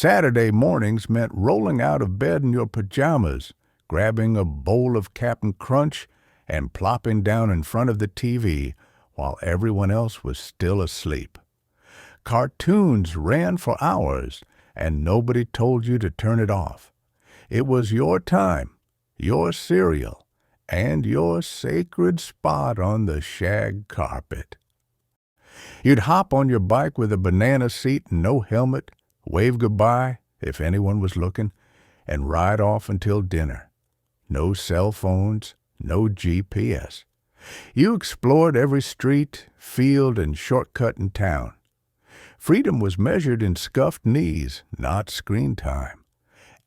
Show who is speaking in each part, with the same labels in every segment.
Speaker 1: Saturday mornings meant rolling out of bed in your pajamas, grabbing a bowl of Cap'n Crunch, and plopping down in front of the TV while everyone else was still asleep. Cartoons ran for hours, and nobody told you to turn it off. It was your time, your cereal, and your sacred spot on the shag carpet. You'd hop on your bike with a banana seat and no helmet, wave goodbye if anyone was looking, and ride off until dinner. No cell phones, no GPS. You explored every street, field, and shortcut in town. Freedom was measured in scuffed knees, not screen time.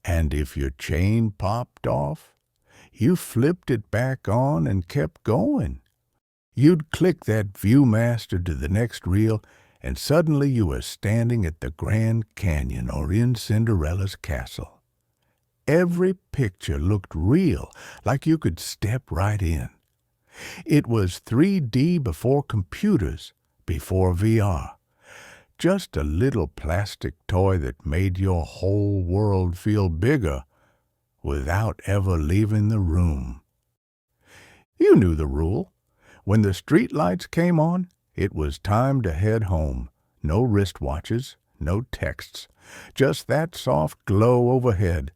Speaker 1: And if your chain popped off, you flipped it back on and kept going. You'd click that Viewmaster to the next reel, and suddenly you were standing at the Grand Canyon or in Cinderella's castle. Every picture looked real, like you could step right in. It was 3D before computers, before VR. Just a little plastic toy that made your whole world feel bigger without ever leaving the room. You knew the rule. When the street lights came on, it was time to head home. No wristwatches, no texts, just that soft glow overhead.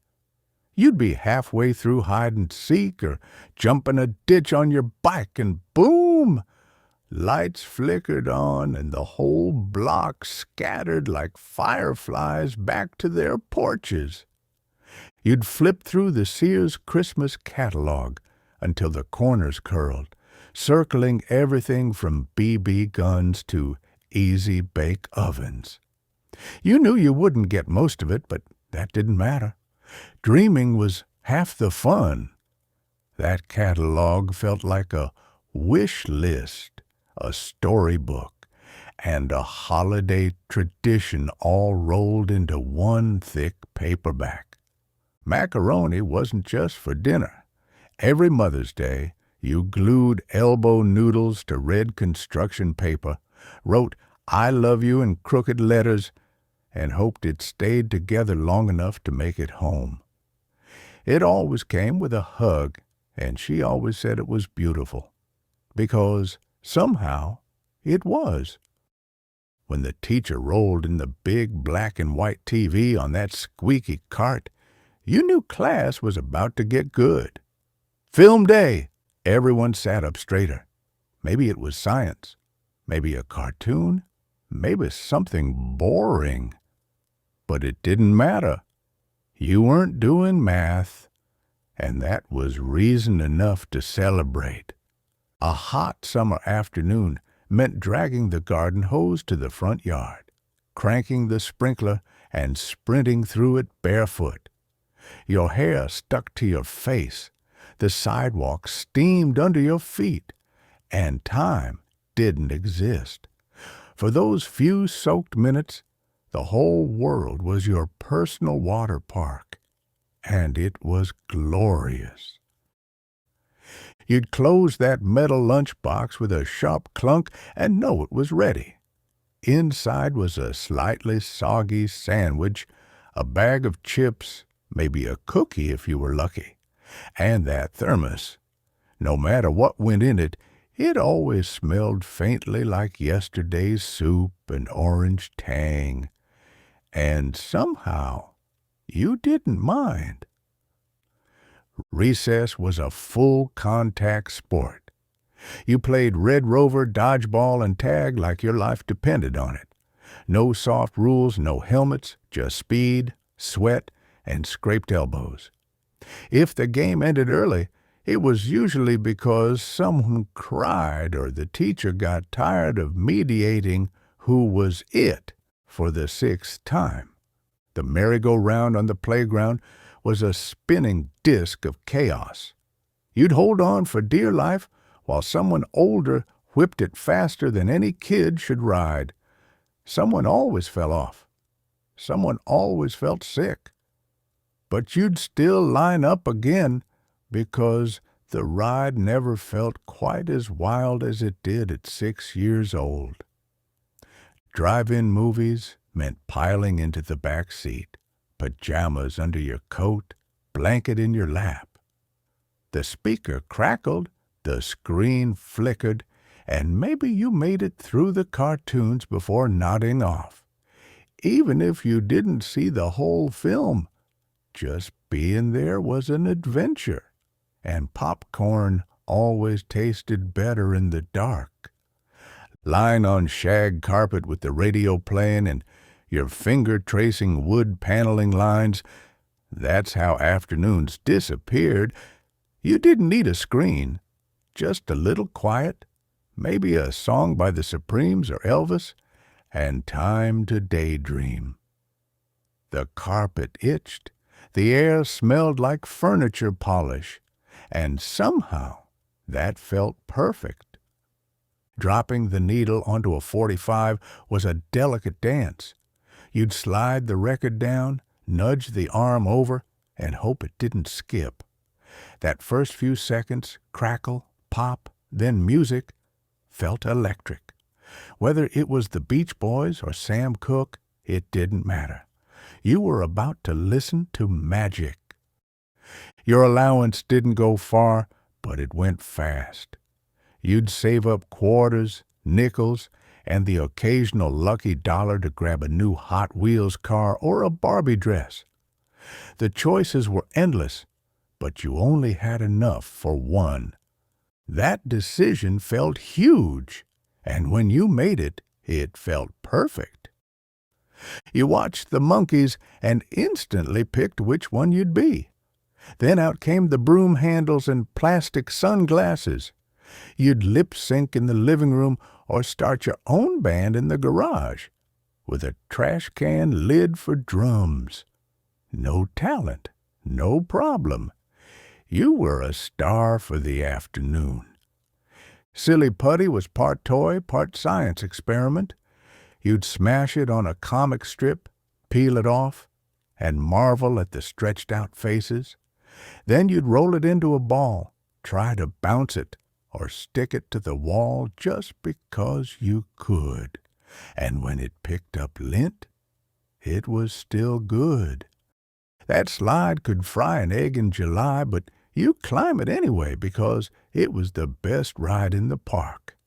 Speaker 1: You'd be halfway through hide and seek or jump in a ditch on your bike and boom! Lights flickered on and the whole block scattered like fireflies back to their porches. You'd flip through the Sears Christmas catalog until the corners curled, circling everything from BB guns to easy bake ovens. You knew you wouldn't get most of it, but that didn't matter. Dreaming was half the fun. That catalog felt like a wish list, a storybook, and a holiday tradition all rolled into one thick paperback. Macaroni wasn't just for dinner. Every Mother's Day, you glued elbow noodles to red construction paper, wrote "I love you" in crooked letters, and hoped it stayed together long enough to make it home. It always came with a hug, and she always said it was beautiful, because somehow it was. When the teacher rolled in the big black and white TV on that squeaky cart, you knew class was about to get good. Film day! Everyone sat up straighter. Maybe it was science, maybe a cartoon, maybe something boring. But it didn't matter. You weren't doing math, and that was reason enough to celebrate. A hot summer afternoon meant dragging the garden hose to the front yard, cranking the sprinkler, and sprinting through it barefoot. Your hair stuck to your face, the sidewalk steamed under your feet, and time didn't exist. For those few soaked minutes, the whole world was your personal water park, and it was glorious. You'd close that metal lunchbox with a sharp clunk and know it was ready. Inside was a slightly soggy sandwich, a bag of chips, maybe a cookie if you were lucky, and that thermos. No matter what went in it, it always smelled faintly like yesterday's soup and orange tang. And somehow you didn't mind. Recess was a full-contact sport. You played Red Rover, dodgeball, and tag like your life depended on it. No soft rules, no helmets, just speed, sweat, and scraped elbows. If the game ended early, it was usually because someone cried or the teacher got tired of mediating who was it for the 6th time. The merry-go-round on the playground was a spinning disk of chaos. You'd hold on for dear life while someone older whipped it faster than any kid should ride. Someone always fell off. Someone always felt sick. But you'd still line up again because the ride never felt quite as wild as it did at 6 years old. Drive-in movies meant piling into the back seat. pajamas under your coat, blanket in your lap. The speaker crackled, the screen flickered, and maybe you made it through the cartoons before nodding off. Even if you didn't see the whole film, just being there was an adventure, and popcorn always tasted better in the dark. Lying on shag carpet with the radio playing and your finger tracing wood paneling lines, that's how afternoons disappeared. You didn't need a screen, just a little quiet, maybe a song by the Supremes or Elvis, and time to daydream. The carpet itched, the air smelled like furniture polish, and somehow that felt perfect. Dropping the needle onto a 45 was a delicate dance. You'd slide the record down, nudge the arm over, and hope it didn't skip. That first few seconds, crackle, pop, then music, felt electric. Whether it was the Beach Boys or Sam Cooke, it didn't matter. You were about to listen to magic. Your allowance didn't go far, but it went fast. You'd save up quarters, nickels, and the occasional lucky dollar to grab a new Hot Wheels car or a Barbie dress. The choices were endless, but you only had enough for one. That decision felt huge, and when you made it, it felt perfect. You watched the monkeys and instantly picked which one you'd be. Then out came the broom handles and plastic sunglasses. You'd lip sync in the living room or start your own band in the garage, with a trash can lid for drums. No talent, no problem. You were a star for the afternoon. Silly Putty was part toy, part science experiment. You'd smash it on a comic strip, peel it off, and marvel at the stretched-out faces. Then you'd roll it into a ball, try to bounce it, or stick it to the wall just because you could. And when it picked up lint, it was still good. That slide could fry an egg in July, but you climb it anyway because it was the best ride in the park.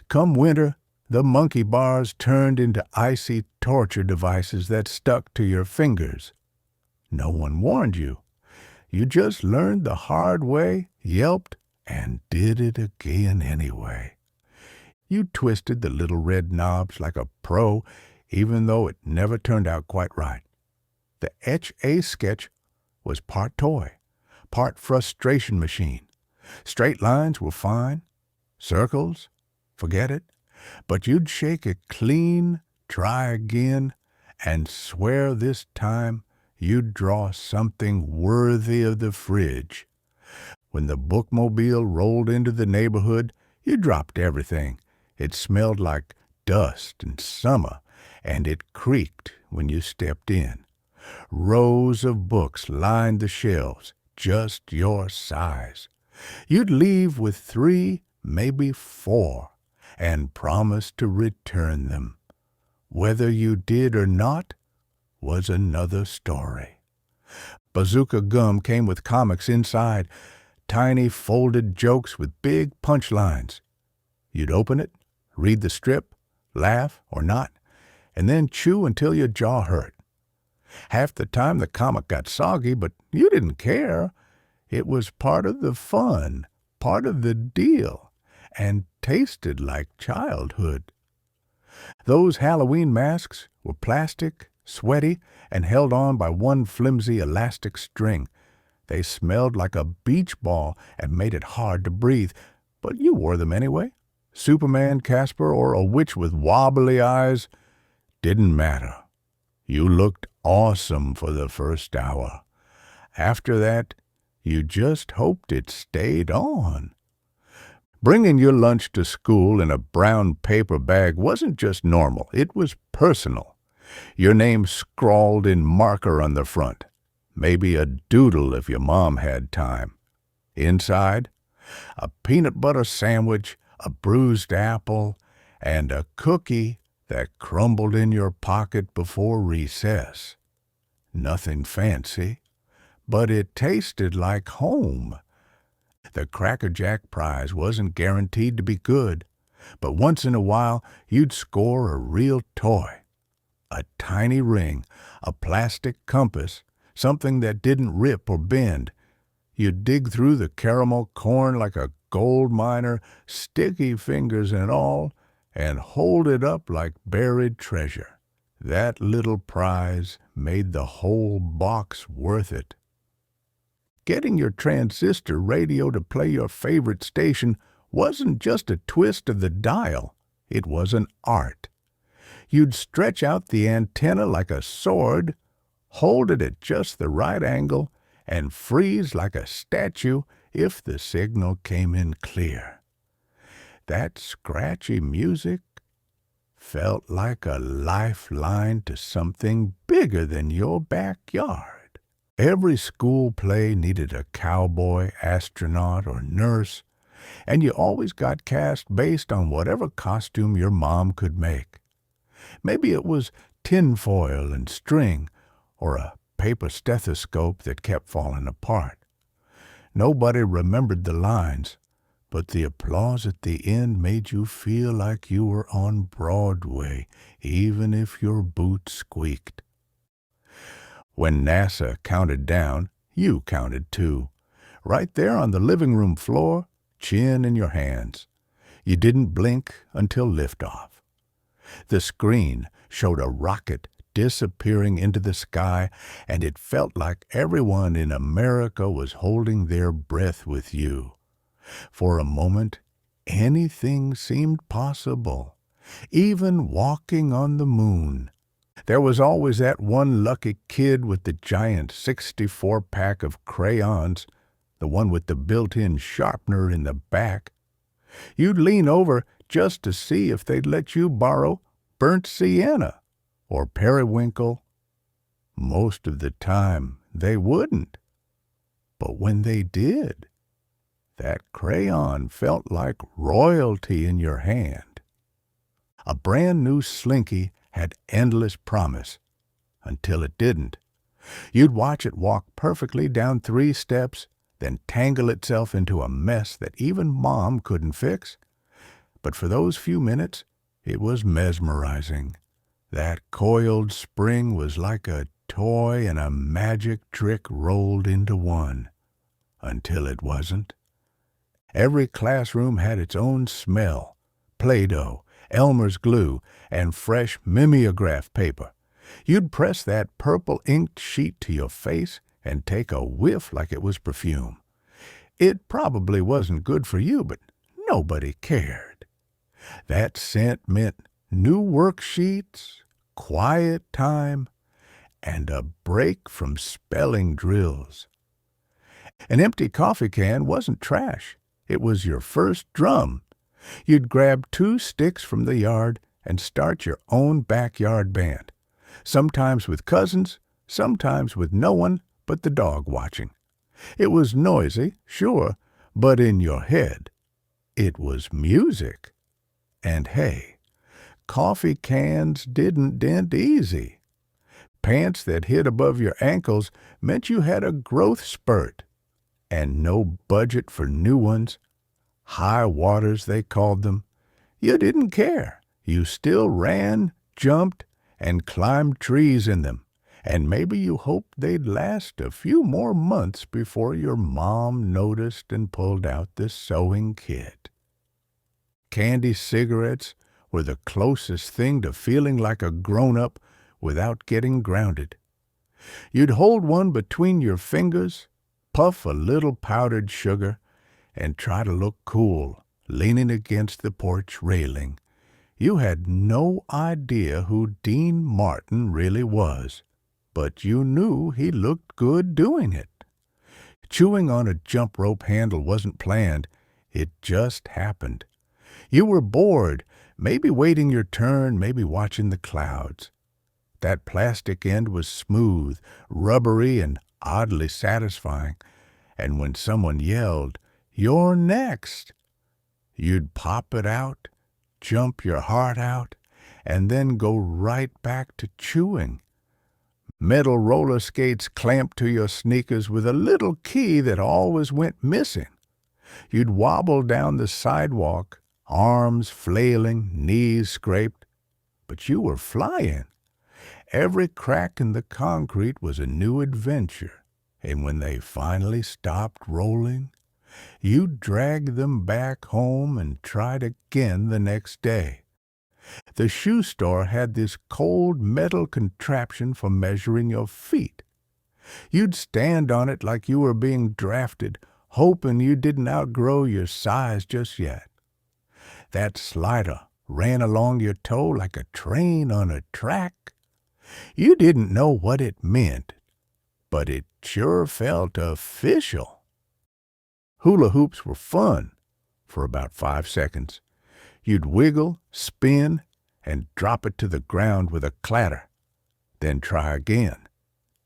Speaker 1: Come winter, the monkey bars turned into icy torture devices that stuck to your fingers. No one warned you. You just learned the hard way, yelped, and did it again anyway. You twisted the little red knobs like a pro, even though it never turned out quite right. The Etch-A sketch was part toy, part frustration machine. Straight lines were fine. Circles, forget it. But you'd shake it clean, try again, and swear this time you'd draw something worthy of the fridge. When the Bookmobile rolled into the neighborhood, you dropped everything. It smelled like dust and summer, and it creaked when you stepped in. Rows of books lined the shelves, just your size. You'd leave with 3, maybe 4, and promise to return them. Whether you did or not was another story. Bazooka gum came with comics inside, tiny folded jokes with big punchlines. You'd open it, read the strip, laugh or not, and then chew until your jaw hurt. Half the time the comic got soggy, but you didn't care. It was part of the fun, part of the deal, and tasted like childhood. Those Halloween masks were plastic, sweaty, and held on by one flimsy elastic string. They smelled like a beach ball and made it hard to breathe, but you wore them anyway. Superman, Casper, or a witch with wobbly eyes, didn't matter. You looked awesome for the first hour. After that, you just hoped it stayed on. Bringing your lunch to school in a brown paper bag wasn't just normal, it was personal. Your name scrawled in marker on the front, maybe a doodle if your mom had time. Inside, a peanut butter sandwich, a bruised apple, and a cookie that crumbled in your pocket before recess. Nothing fancy, but it tasted like home. The Cracker Jack prize wasn't guaranteed to be good, but once in a while you'd score a real toy. A tiny ring, a plastic compass, something that didn't rip or bend. You'd dig through the caramel corn like a gold miner, sticky fingers and all, and hold it up like buried treasure. That little prize made the whole box worth it. Getting your transistor radio to play your favorite station wasn't just a twist of the dial, it was an art. You'd stretch out the antenna like a sword, hold it at just the right angle, and freeze like a statue if the signal came in clear. That scratchy music felt like a lifeline to something bigger than your backyard. Every school play needed a cowboy, astronaut, or nurse, and you always got cast based on whatever costume your mom could make. Maybe it was tinfoil and string, or a paper stethoscope that kept falling apart. Nobody remembered the lines, but the applause at the end made you feel like you were on Broadway, even if your boots squeaked. When NASA counted down, you counted too. Right there on the living room floor, chin in your hands. You didn't blink until liftoff. The screen showed a rocket disappearing into the sky, and it felt like everyone in America was holding their breath with you. For a moment, anything seemed possible, even walking on the moon. There was always that one lucky kid with the giant 64-pack of crayons, the one with the built-in sharpener in the back. You'd lean over just to see if they'd let you borrow burnt sienna or periwinkle. Most of the time, they wouldn't. But when they did, that crayon felt like royalty in your hand. A brand new Slinky had endless promise, until it didn't. You'd watch it walk perfectly down 3 steps, then tangle itself into a mess that even Mom couldn't fix. But for those few minutes, it was mesmerizing. That coiled spring was like a toy and a magic trick rolled into one. Until it wasn't. Every classroom had its own smell: Play-Doh, Elmer's glue, and fresh Mimeograph paper. You'd press that purple inked sheet to your face and take a whiff like it was perfume. It probably wasn't good for you, but nobody cared. That scent meant new worksheets, quiet time, and a break from spelling drills. An empty coffee can wasn't trash. It was your first drum. You'd grab 2 sticks from the yard and start your own backyard band, sometimes with cousins, sometimes with no one but the dog watching. It was noisy, sure, but in your head, it was music. And hey, coffee cans didn't dent easy. Pants that hit above your ankles meant you had a growth spurt, and no budget for new ones. High waters, they called them. You didn't care. You still ran, jumped, and climbed trees in them, and maybe you hoped they'd last a few more months before your mom noticed and pulled out the sewing kit. Candy cigarettes were the closest thing to feeling like a grown-up without getting grounded. You'd hold one between your fingers, puff a little powdered sugar, and try to look cool, leaning against the porch railing. You had no idea who Dean Martin really was, but you knew he looked good doing it. Chewing on a jump rope handle wasn't planned, it just happened. You were bored, maybe waiting your turn, maybe watching the clouds. That plastic end was smooth, rubbery, and oddly satisfying, and when someone yelled, "You're next!" you'd pop it out, jump your heart out, and then go right back to chewing. metal roller skates clamped to your sneakers with a little key that always went missing. You'd wobble down the sidewalk, arms flailing, knees scraped, but you were flying. Every crack in the concrete was a new adventure, and when they finally stopped rolling, you'd drag them back home and tried again the next day. The shoe store had this cold metal contraption for measuring your feet. You'd stand on it like you were being drafted, hoping you didn't outgrow your size just yet. That slider ran along your toe like a train on a track. You didn't know what it meant, but it sure felt official. Hula hoops were fun for about 5 seconds. You'd wiggle, spin, and drop it to the ground with a clatter. Then try again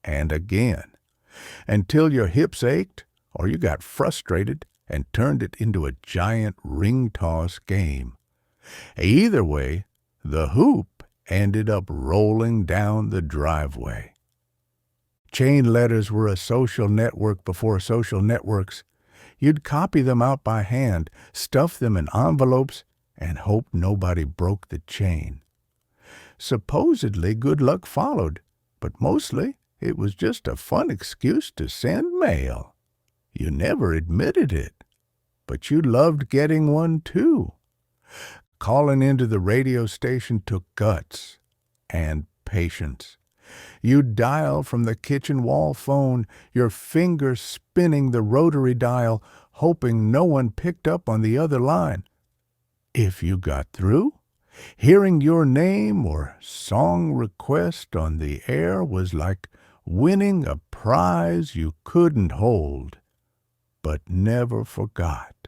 Speaker 1: and again until your hips ached or you got frustrated and turned it into a giant ring toss game. Either way, the hoop ended up rolling down the driveway. Chain letters were a social network before social networks. You'd copy them out by hand, stuff them in envelopes, and hope nobody broke the chain. Supposedly good luck followed, but mostly it was just a fun excuse to send mail. You never admitted it, but you loved getting one too. Calling into the radio station took guts and patience. You'd dial from the kitchen wall phone, your fingers spinning the rotary dial, hoping no one picked up on the other line. If you got through, hearing your name or song request on the air was like winning a prize you couldn't hold, but never forgot.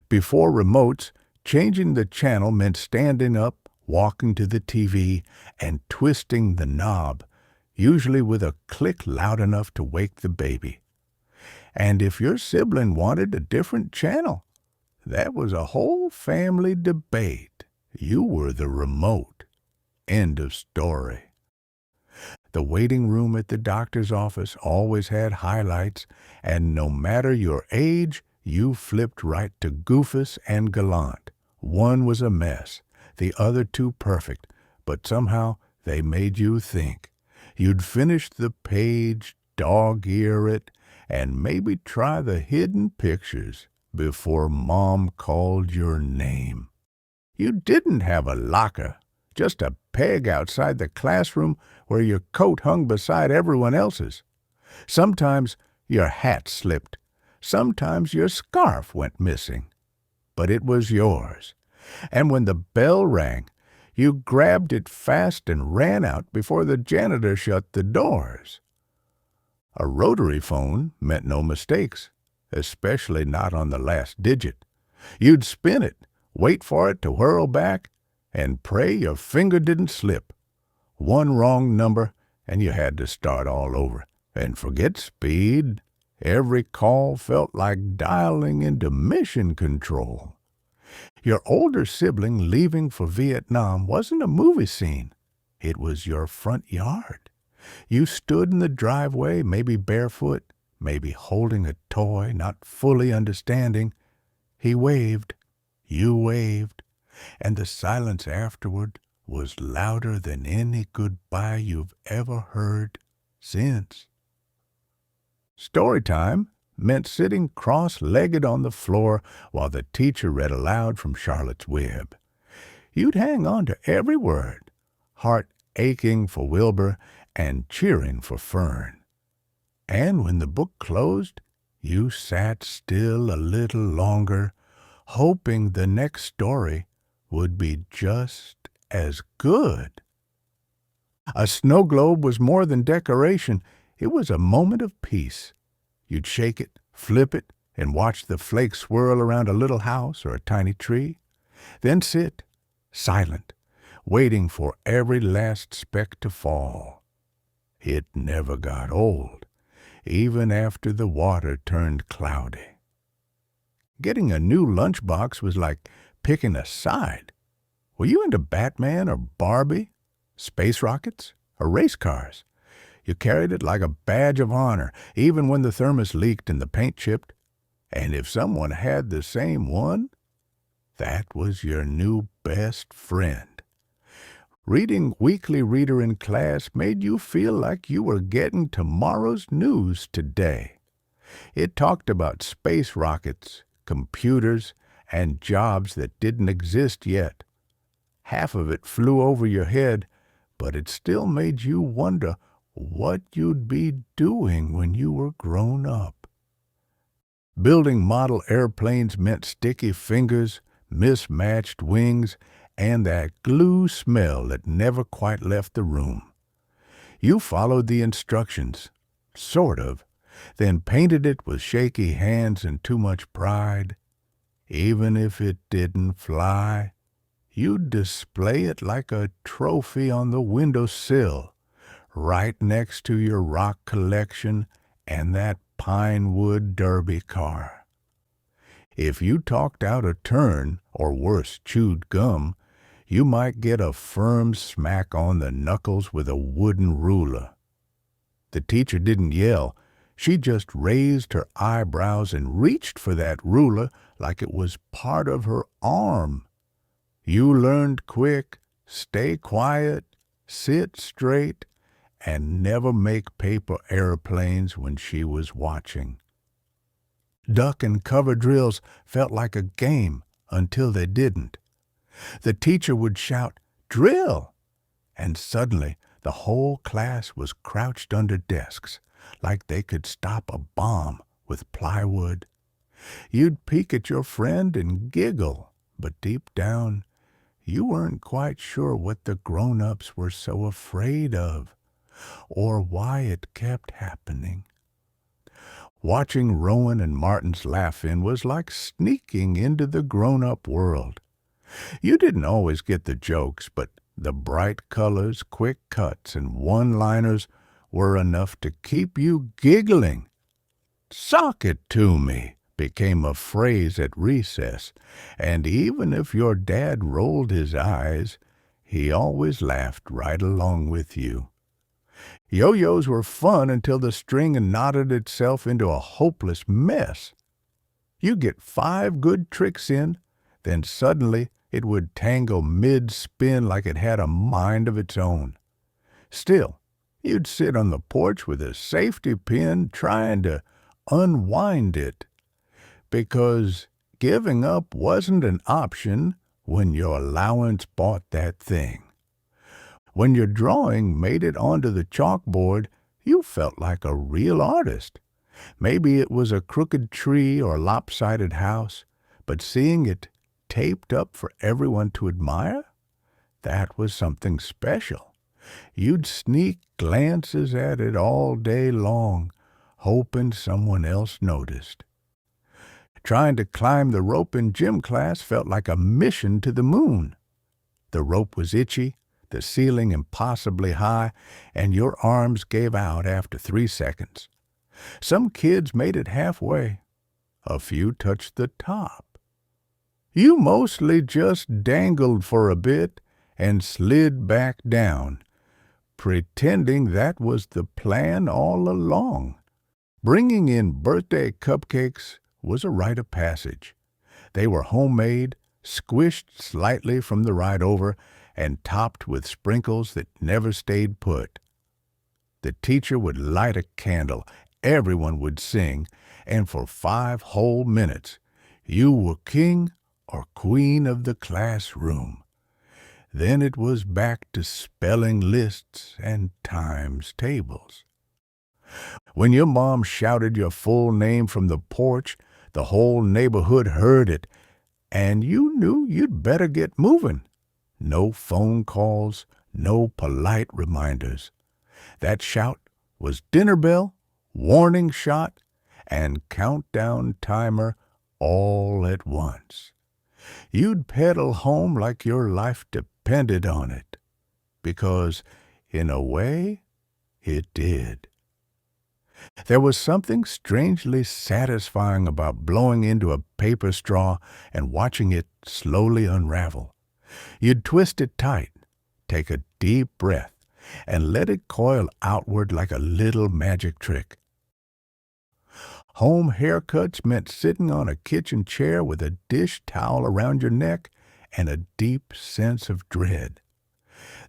Speaker 1: Before remotes, changing the channel meant standing up, walking to the TV, and twisting the knob, usually with a click loud enough to wake the baby. And if your sibling wanted a different channel, that was a whole family debate. You were the remote. End of story. The waiting room at the doctor's office always had highlights, and no matter your age, you flipped right to Goofus and Gallant. One was a mess, the other two perfect, but somehow they made you think. You'd finish the page, dog-ear it, and maybe try the hidden pictures before Mom called your name. You didn't have a locker, just a peg outside the classroom where your coat hung beside everyone else's. Sometimes your hat slipped. Sometimes your scarf went missing. But it was yours. And when the bell rang, you grabbed it fast and ran out before the janitor shut the doors. A rotary phone meant no mistakes, especially not on the last digit. You'd spin it, wait for it to whirl back, and pray your finger didn't slip. One wrong number, and you had to start all over. And forget speed. Every call felt like dialing into mission control. Your older sibling leaving for Vietnam wasn't a movie scene. It was your front yard. You stood in the driveway, maybe barefoot, maybe holding a toy, not fully understanding. He waved. You waved. And the silence afterward was louder than any goodbye you've ever heard since. Story time meant sitting cross-legged on the floor while the teacher read aloud from Charlotte's Web. You'd hang on to every word, heart aching for Wilbur and cheering for Fern. And when the book closed, you sat still a little longer, hoping the next story would be just as good. A snow globe was more than decoration. It was a moment of peace. You'd shake it, flip it, and watch the flakes swirl around a little house or a tiny tree. Then sit, silent, waiting for every last speck to fall. It never got old, even after the water turned cloudy. Getting a new lunchbox was like picking a side. Were you into Batman or Barbie, space rockets, or race cars? You carried it like a badge of honor, even when the thermos leaked and the paint chipped. And if someone had the same one, that was your new best friend. Reading Weekly Reader in class made you feel like you were getting tomorrow's news today. It talked about space rockets, computers, and jobs that didn't exist yet. Half of it flew over your head, but it still made you wonder what you'd be doing when you were grown up. Building model airplanes meant sticky fingers, mismatched wings, and that glue smell that never quite left the room. You followed the instructions, sort of, then painted it with shaky hands and too much pride. Even if it didn't fly, you'd display it like a trophy on the windowsill, right next to your rock collection and that pine wood derby car. If you talked out a turn, or worse, chewed gum, you might get a firm smack on the knuckles with a wooden ruler. The teacher didn't yell. She just raised her eyebrows and reached for that ruler like it was part of her arm. You learned quick, stay quiet, sit straight, and never make paper airplanes when she was watching. Duck and cover drills felt like a game until they didn't. The teacher would shout, "Drill!" and suddenly the whole class was crouched under desks, like they could stop a bomb with plywood. You'd peek at your friend and giggle, but deep down, you weren't quite sure what the grown-ups were so afraid of, or why it kept happening. Watching Rowan and Martin's laugh-in was like sneaking into the grown-up world. You didn't always get the jokes, but the bright colors, quick cuts, and one-liners were enough to keep you giggling. "Sock it to me" became a phrase at recess, and even if your dad rolled his eyes, he always laughed right along with you. Yo-yos were fun until the string knotted itself into a hopeless mess. You get 5 good tricks in, then suddenly it would tangle mid-spin like it had a mind of its own. Still, you'd sit on the porch with a safety pin trying to unwind it, because giving up wasn't an option when your allowance bought that thing. When your drawing made it onto the chalkboard, you felt like a real artist. Maybe it was a crooked tree or lopsided house, but seeing it taped up for everyone to admire, that was something special. You'd sneak glances at it all day long, hoping someone else noticed. Trying to climb the rope in gym class felt like a mission to the moon. The rope was itchy, the ceiling impossibly high, and your arms gave out after 3 seconds. Some kids made it halfway. A few touched the top. You mostly just dangled for a bit and slid back down, pretending that was the plan all along. Bringing in birthday cupcakes was a rite of passage. They were homemade, squished slightly from the ride over, and topped with sprinkles that never stayed put. The teacher would light a candle, everyone would sing, and for 5 whole minutes you were king or queen of the classroom. Then it was back to spelling lists and times tables. When your mom shouted your full name from the porch, the whole neighborhood heard it, and you knew you'd better get moving. No phone calls, no polite reminders. That shout was dinner bell, warning shot, and countdown timer all at once. You'd pedal home like your life depended on it, because, in a way, it did. There was something strangely satisfying about blowing into a paper straw and watching it slowly unravel. You'd twist it tight, take a deep breath, and let it coil outward like a little magic trick. Home haircuts meant sitting on a kitchen chair with a dish towel around your neck and a deep sense of dread.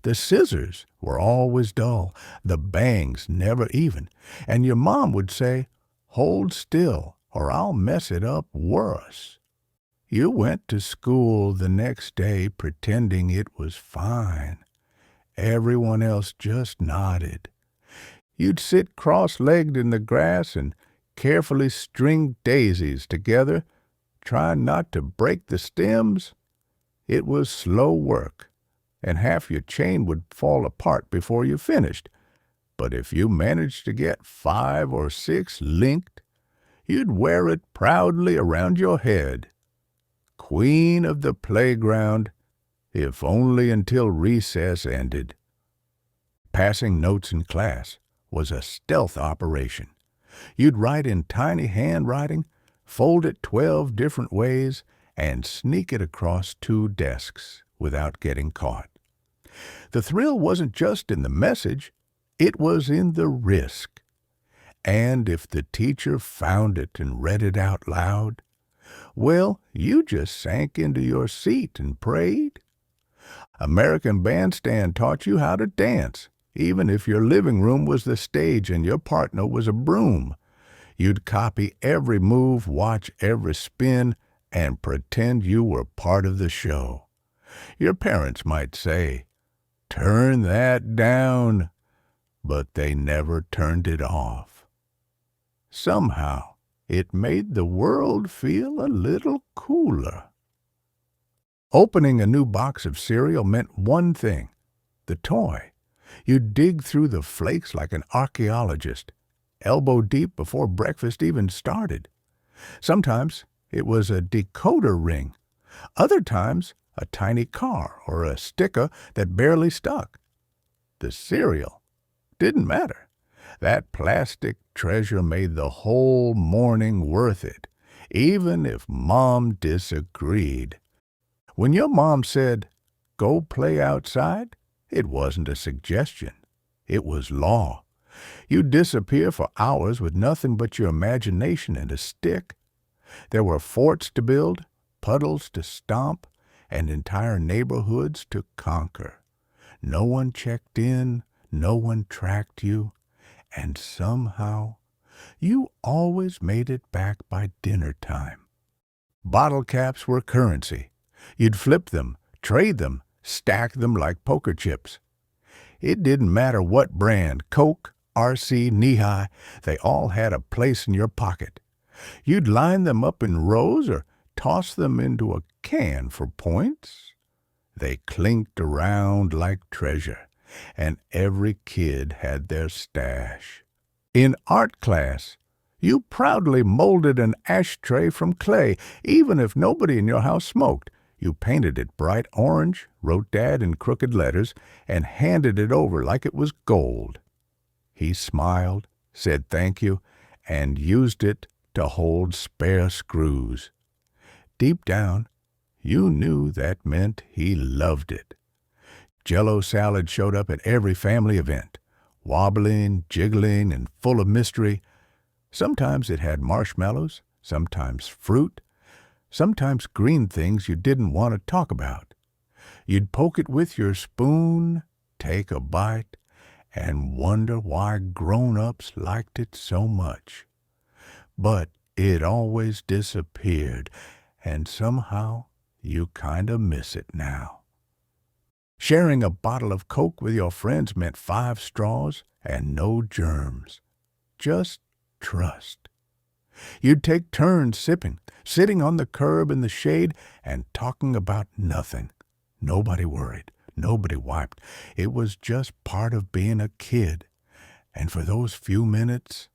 Speaker 1: The scissors were always dull, the bangs never even, and your mom would say, "Hold still, or I'll mess it up worse." You went to school the next day pretending it was fine. Everyone else just nodded. You'd sit cross-legged in the grass and carefully string daisies together, trying not to break the stems. It was slow work, and half your chain would fall apart before you finished. But if you managed to get 5 or 6 linked, you'd wear it proudly around your head. Queen of the playground, if only until recess ended. Passing notes in class was a stealth operation. You'd write in tiny handwriting, fold it 12 different ways, and sneak it across 2 desks without getting caught. The thrill wasn't just in the message, it was in the risk. And if the teacher found it and read it out loud, well, you just sank into your seat and prayed. American Bandstand taught you how to dance, even if your living room was the stage and your partner was a broom. You'd copy every move, watch every spin, and pretend you were part of the show. Your parents might say, "Turn that down," but they never turned it off. Somehow, it made the world feel a little cooler. Opening a new box of cereal meant one thing, the toy. You'd dig through the flakes like an archaeologist, elbow deep before breakfast even started. Sometimes it was a decoder ring. Other times, a tiny car or a sticker that barely stuck. The cereal didn't matter. That plastic treasure made the whole morning worth it, even if Mom disagreed. When your mom said, "Go play outside," it wasn't a suggestion. It was law. You'd disappear for hours with nothing but your imagination and a stick. There were forts to build, puddles to stomp, and entire neighborhoods to conquer. No one checked in, no one tracked you, and somehow you always made it back by dinner time. Bottle caps were currency. You'd flip them, trade them, stack them like poker chips. It didn't matter what brand, Coke, RC, Knee-High, they all had a place in your pocket. You'd line them up in rows or toss them into a can for points. They clinked around like treasure, and every kid had their stash. In art class, you proudly molded an ashtray from clay, even if nobody in your house smoked. You painted it bright orange, wrote Dad in crooked letters, and handed it over like it was gold. He smiled, said thank you, and used it to hold spare screws. Deep down, you knew that meant he loved it. Jell-O salad showed up at every family event, wobbling, jiggling, and full of mystery. Sometimes it had marshmallows, sometimes fruit, sometimes green things you didn't want to talk about. You'd poke it with your spoon, take a bite, and wonder why grown-ups liked it so much. But it always disappeared, and somehow you kinda miss it now. Sharing a bottle of Coke with your friends meant 5 straws and no germs. Just trust. You'd take turns sipping, sitting on the curb in the shade and talking about nothing. Nobody worried. Nobody wiped. It was just part of being a kid. And for those few minutes,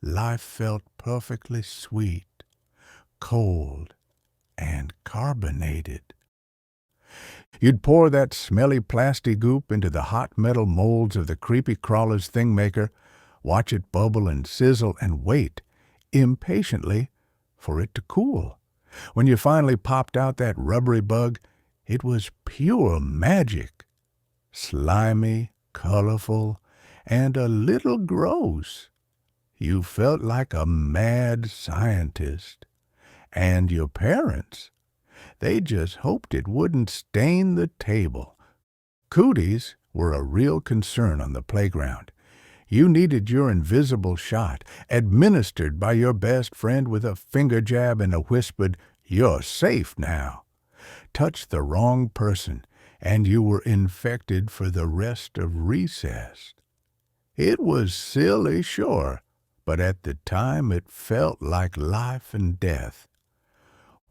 Speaker 1: life felt perfectly sweet, cold, and carbonated. You'd pour that smelly plastic goop into the hot metal molds of the creepy crawler's thing maker, watch it bubble and sizzle, and wait, impatiently, for it to cool. When you finally popped out that rubbery bug, it was pure magic. Slimy, colorful, and a little gross. You felt like a mad scientist. And your parents, they just hoped it wouldn't stain the table. Cooties were a real concern on the playground. You needed your invisible shot, administered by your best friend with a finger jab and a whispered, "You're safe now." Touch the wrong person, and you were infected for the rest of recess. It was silly, sure, but at the time it felt like life and death.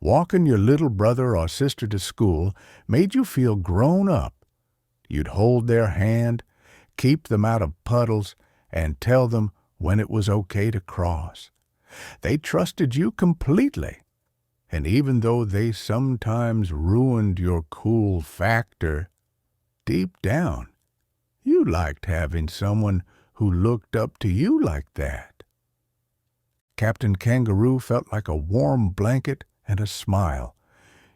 Speaker 1: Walking your little brother or sister to school made you feel grown up. You'd hold their hand, keep them out of puddles, and tell them when it was okay to cross. They trusted you completely, and even though they sometimes ruined your cool factor, deep down, you liked having someone who looked up to you like that. Captain Kangaroo felt like a warm blanket and a smile.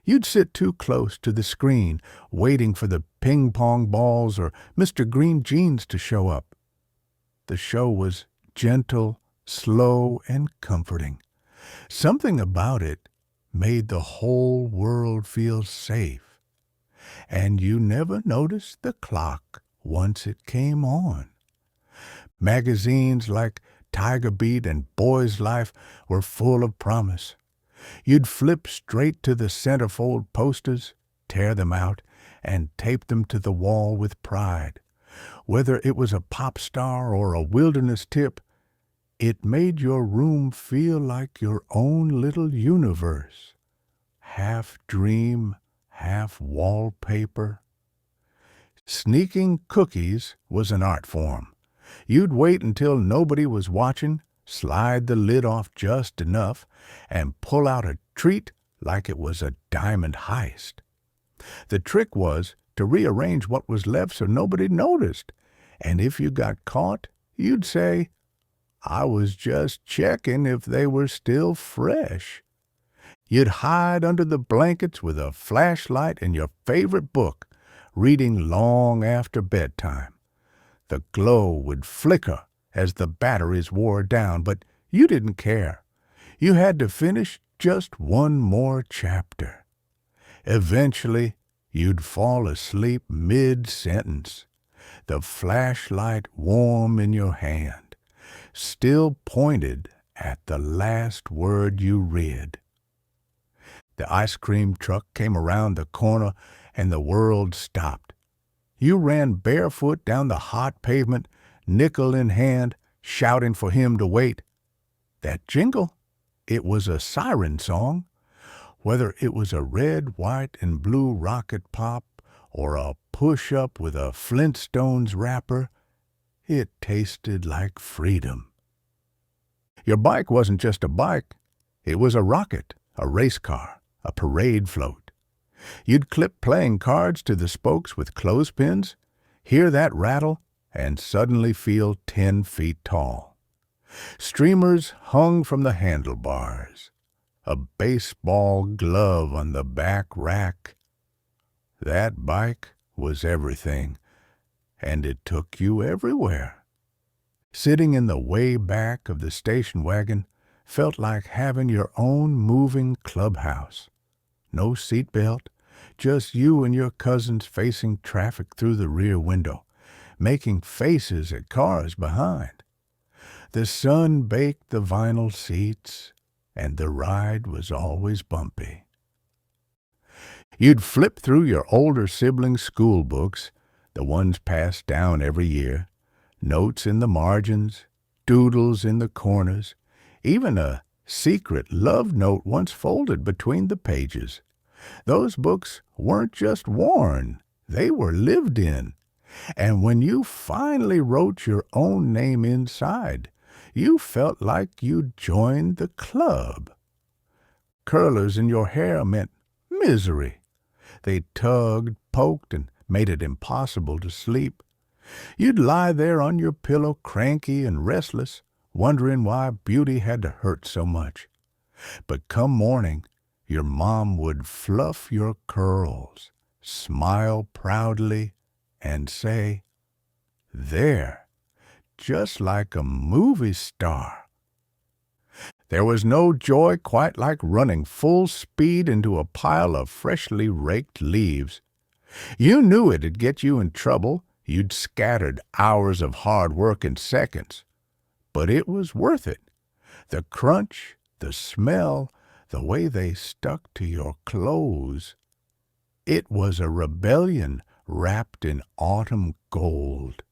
Speaker 1: You'd sit too close to the screen, waiting for the ping-pong balls or Mr. Green Jeans to show up. The show was gentle, slow, and comforting. Something about it made the whole world feel safe. And you never noticed the clock once it came on. Magazines like Tiger Beat and Boy's Life were full of promise. You'd flip straight to the centerfold posters, tear them out, and tape them to the wall with pride. Whether it was a pop star or a wilderness tip, it made your room feel like your own little universe. Half dream, half wallpaper. Sneaking cookies was an art form. You'd wait until nobody was watching, slide the lid off just enough, and pull out a treat like it was a diamond heist. The trick was to rearrange what was left so nobody noticed, and if you got caught, you'd say, "I was just checking if they were still fresh." You'd hide under the blankets with a flashlight and your favorite book, reading long after bedtime. The glow would flicker as the batteries wore down, but you didn't care. You had to finish just one more chapter. Eventually, you'd fall asleep mid-sentence, the flashlight warm in your hand, still pointed at the last word you read. The ice cream truck came around the corner and the world stopped. You ran barefoot down the hot pavement, nickel in hand, shouting for him to wait. That jingle, it was a siren song. Whether it was a red, white, and blue rocket pop or a push-up with a Flintstones wrapper, it tasted like freedom. Your bike wasn't just a bike. It was a rocket, a race car, a parade float. You'd clip playing cards to the spokes with clothespins, hear that rattle, and suddenly feel 10 feet tall. Streamers hung from the handlebars, a baseball glove on the back rack. That bike was everything, and it took you everywhere. Sitting in the way back of the station wagon felt like having your own moving clubhouse. No seatbelt, just you and your cousins facing traffic through the rear window, making faces at cars behind. The sun baked the vinyl seats, and the ride was always bumpy. You'd flip through your older siblings' school books, the ones passed down every year, notes in the margins, doodles in the corners, even a secret love note once folded between the pages. Those books weren't just worn, they were lived in. And when you finally wrote your own name inside, you felt like you'd joined the club. Curlers in your hair meant misery. They tugged, poked, and made it impossible to sleep. You'd lie there on your pillow cranky and restless, wondering why beauty had to hurt so much. But come morning, your mom would fluff your curls, smile proudly, and say, there, just like a movie star. There was no joy quite like running full speed into a pile of freshly raked leaves. You knew it'd get you in trouble. You'd scattered hours of hard work in seconds. But it was worth it. The crunch, the smell, the way they stuck to your clothes. It was a rebellion wrapped in autumn gold.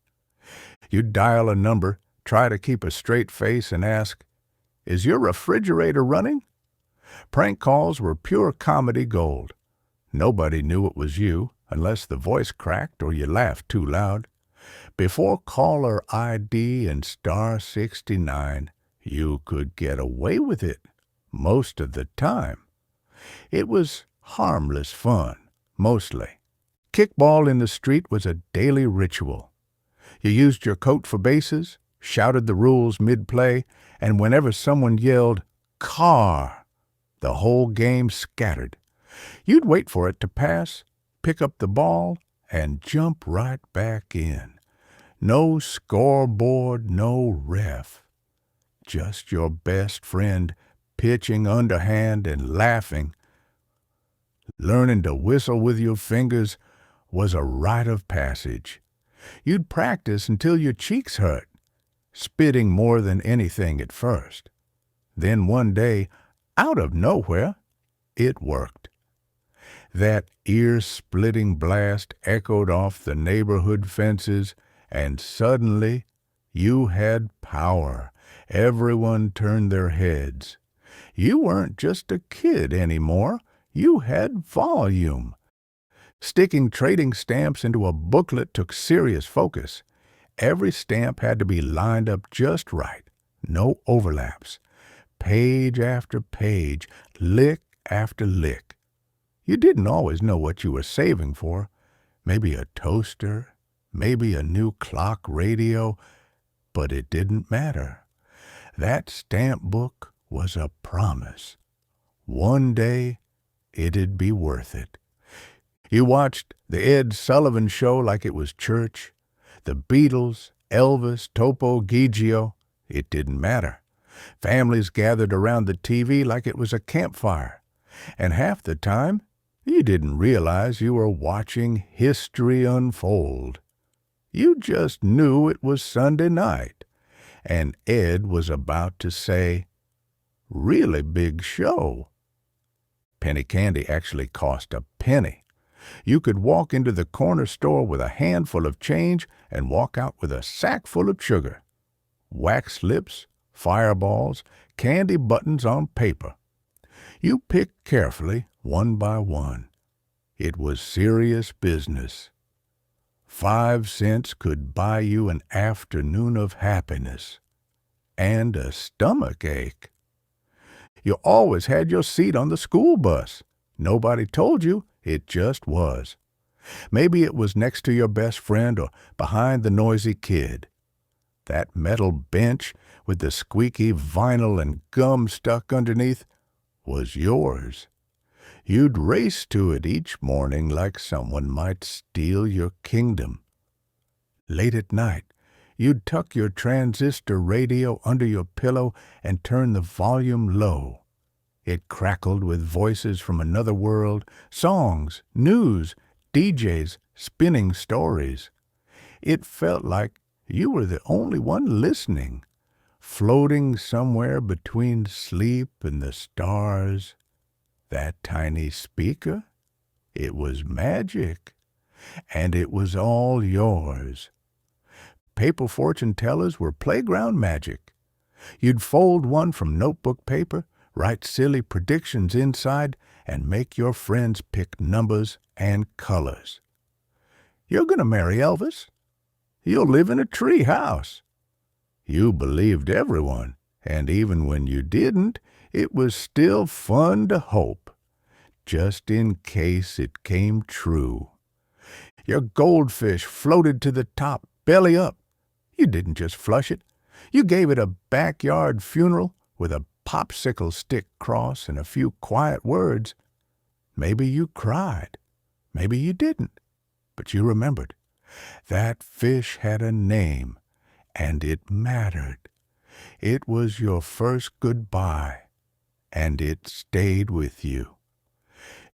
Speaker 1: You'd dial a number, try to keep a straight face, and ask, "Is your refrigerator running?" Prank calls were pure comedy gold. Nobody knew it was you, unless the voice cracked or you laughed too loud. Before caller ID and star 69, you could get away with it most of the time. It was harmless fun, mostly. Kickball in the street was a daily ritual. You used your coat for bases, shouted the rules mid-play, and whenever someone yelled, "Car!" the whole game scattered. You'd wait for it to pass, pick up the ball, and jump right back in. No scoreboard, no ref. Just your best friend pitching underhand and laughing. Learning to whistle with your fingers was a rite of passage. You'd practice until your cheeks hurt, spitting more than anything at first. Then one day, out of nowhere, it worked. That ear-splitting blast echoed off the neighborhood fences, and suddenly you had power. Everyone turned their heads. You weren't just a kid anymore. You had volume. Sticking trading stamps into a booklet took serious focus. Every stamp had to be lined up just right. No overlaps. Page after page, lick after lick. You didn't always know what you were saving for. Maybe a toaster, maybe a new clock radio, but it didn't matter. That stamp book was a promise. One day, it'd be worth it. You watched the Ed Sullivan Show like it was church. The Beatles, Elvis, Topo, Gigio, it didn't matter. Families gathered around the TV like it was a campfire. And half the time, you didn't realize you were watching history unfold. You just knew it was Sunday night, and Ed was about to say, "Really big show." Penny candy actually cost a penny. You could walk into the corner store with a handful of change and walk out with a sack full of sugar. Wax lips, fireballs, candy buttons on paper. You picked carefully, one by one. It was serious business. 5 cents could buy you an afternoon of happiness and a stomach ache. You always had your seat on the school bus. Nobody told you, it just was. Maybe it was next to your best friend or behind the noisy kid. That metal bench with the squeaky vinyl and gum stuck underneath was yours. You'd race to it each morning like someone might steal your kingdom. Late at night, you'd tuck your transistor radio under your pillow and turn the volume low. It crackled with voices from another world, songs, news, DJs, spinning stories. It felt like you were the only one listening, floating somewhere between sleep and the stars. That tiny speaker, it was magic, and it was all yours. Paper fortune tellers were playground magic. You'd fold one from notebook paper, write silly predictions inside, and make your friends pick numbers and colors. You're going to marry Elvis. You'll live in a tree house. You believed everyone, and even when you didn't, it was still fun to hope, just in case it came true. Your goldfish floated to the top, belly up. You didn't just flush it. You gave it a backyard funeral with a popsicle stick cross and a few quiet words. Maybe you cried. Maybe you didn't. But you remembered. That fish had a name, and it mattered. It was your first goodbye, and it stayed with you.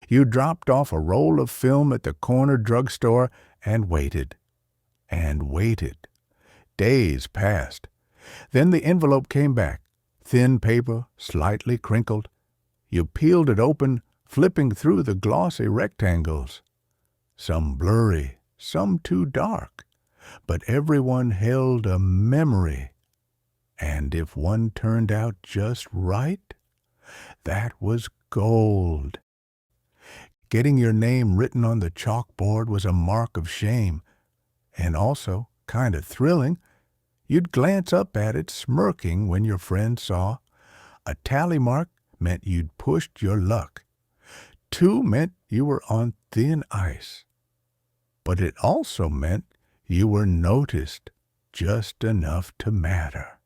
Speaker 1: You dropped off a roll of film at the corner drugstore and waited. And waited. Days passed. Then the envelope came back, thin paper, slightly crinkled. You peeled it open, flipping through the glossy rectangles. Some blurry, some too dark, but everyone held a memory. And if one turned out just right, that was gold. Getting your name written on the chalkboard was a mark of shame, and also kind of thrilling. You'd glance up at it smirking when your friend saw. A tally mark meant you'd pushed your luck. 2 meant you were on thin ice. But it also meant you were noticed just enough to matter.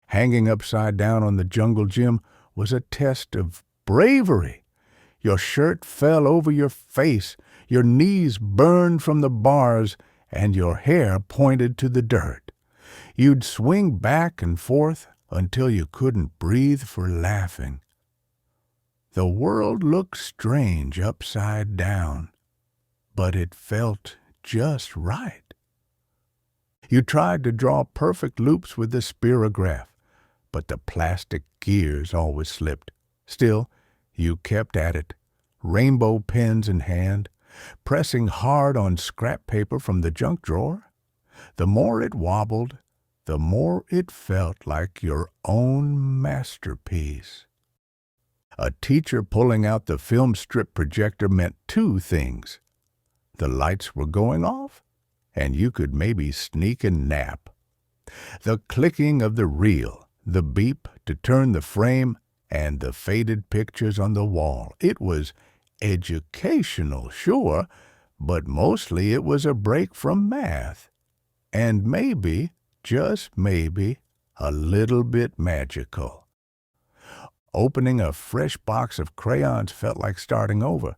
Speaker 1: Hanging upside down on the jungle gym was a test of bravery. Your shirt fell over your face, your knees burned from the bars, and your hair pointed to the dirt. You'd swing back and forth until you couldn't breathe for laughing. The world looked strange upside down, but it felt just right. You tried to draw perfect loops with the Spirograph, but the plastic gears always slipped. Still, you kept at it, rainbow pens in hand, pressing hard on scrap paper from the junk drawer. The more it wobbled, the more it felt like your own masterpiece. A teacher pulling out the film strip projector meant 2 things. The lights were going off, and you could maybe sneak a nap. The clicking of the reel, the beep to turn the frame, and the faded pictures on the wall. It was educational, sure, but mostly it was a break from math. And maybe, just maybe, a little bit magical. Opening a fresh box of crayons felt like starting over.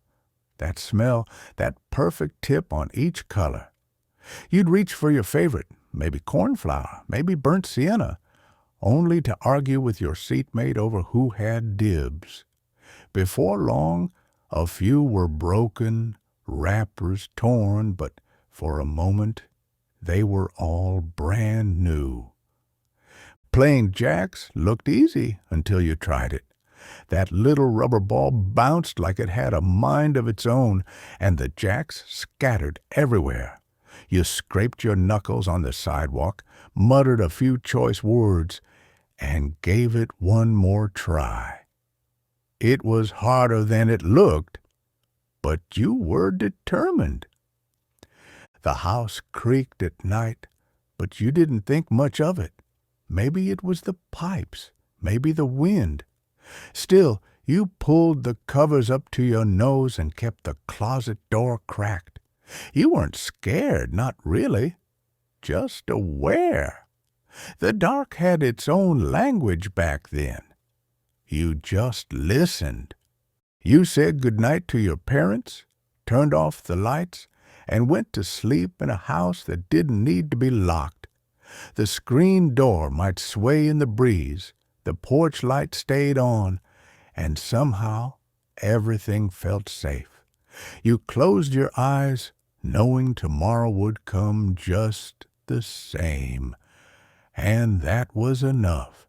Speaker 1: That smell, that perfect tip on each color. You'd reach for your favorite, maybe cornflower, maybe burnt sienna, only to argue with your seatmate over who had dibs. Before long, a few were broken, wrappers torn, but for a moment they were all brand new. Playing jacks looked easy until you tried it. That little rubber ball bounced like it had a mind of its own, and the jacks scattered everywhere. You scraped your knuckles on the sidewalk, muttered a few choice words, and gave it one more try. It was harder than it looked, but you were determined. The house creaked at night, but you didn't think much of it. Maybe it was the pipes, maybe the wind. Still, you pulled the covers up to your nose and kept the closet door cracked. You weren't scared, not really, just aware. The dark had its own language back then. You just listened. You said goodnight to your parents, turned off the lights, and went to sleep in a house that didn't need to be locked. The screen door might sway in the breeze, the porch light stayed on, and somehow everything felt safe. You closed your eyes, knowing tomorrow would come just the same. And that was enough.